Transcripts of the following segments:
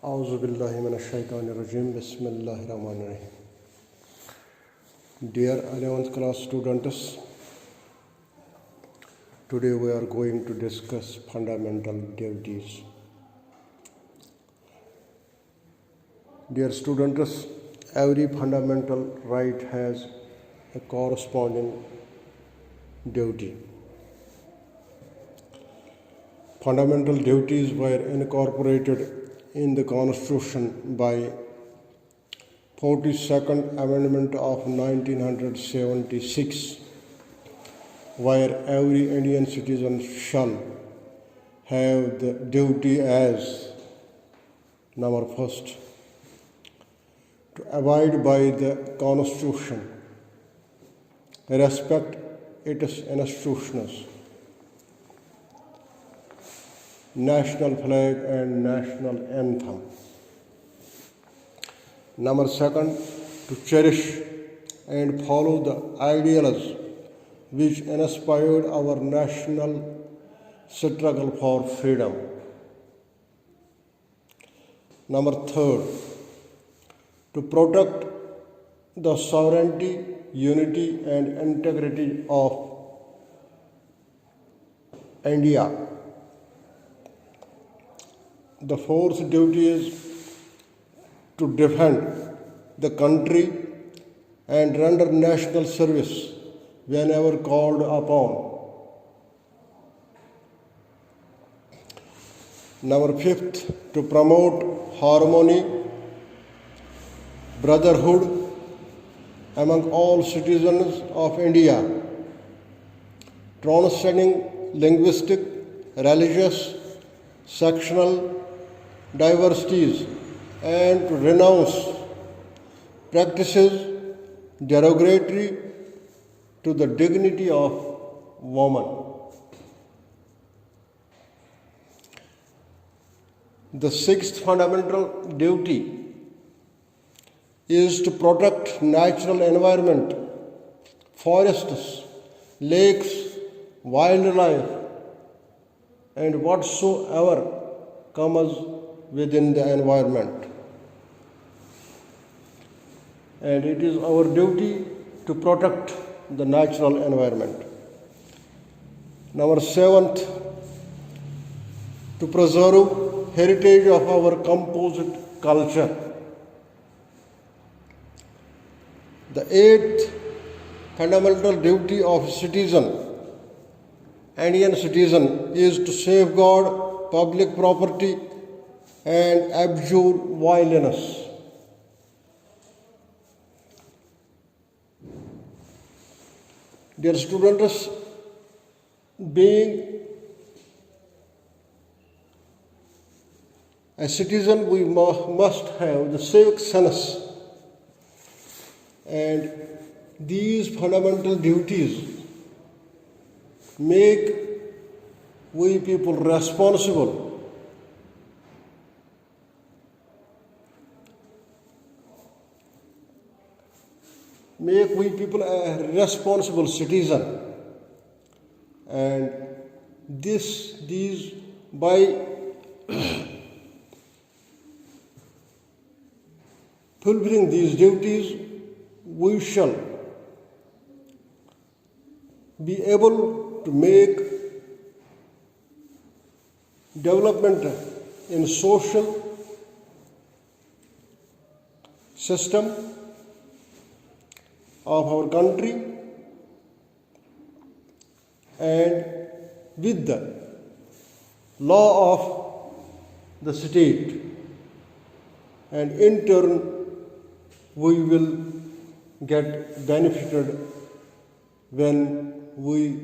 Auzubillahiminash-shaytanir-rajim. Bismillahir-rahmanir-rahim. Dear 11th class students, today we are going to discuss fundamental duties. Dear students, every fundamental right has a corresponding duty. Fundamental duties were incorporated in the Constitution by 42nd Amendment of 1976, where every Indian citizen shall have the duty as number first to abide by the Constitution, respect its institutions, national flag and national anthem. Number second, to cherish and follow the ideals which inspired our national struggle for freedom. Number third, to protect the sovereignty, unity and integrity of India. The fourth duty is to defend the country and render national service whenever called upon. Number fifth, to promote harmony, brotherhood among all citizens of India, transcending linguistic, religious, sectional diversities, and to renounce practices derogatory to the dignity of woman. The sixth fundamental duty is to protect natural environment, forests, lakes, wildlife, and whatsoever comes within the environment. And it is our duty to protect the natural environment. Number seventh, to preserve heritage of our composite culture. The eighth fundamental duty of Indian citizen, is to safeguard public property and abjure violence. Dear students, being a citizen, we must have the civic sense, and these fundamental duties make we people responsible. Make we people a responsible citizen, and these by fulfilling these duties, we shall be able to make development in social system of our country, and with the law of the state, and in turn we will get benefited when we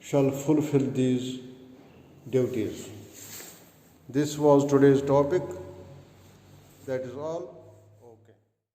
shall fulfill these duties. This was today's topic. That is all.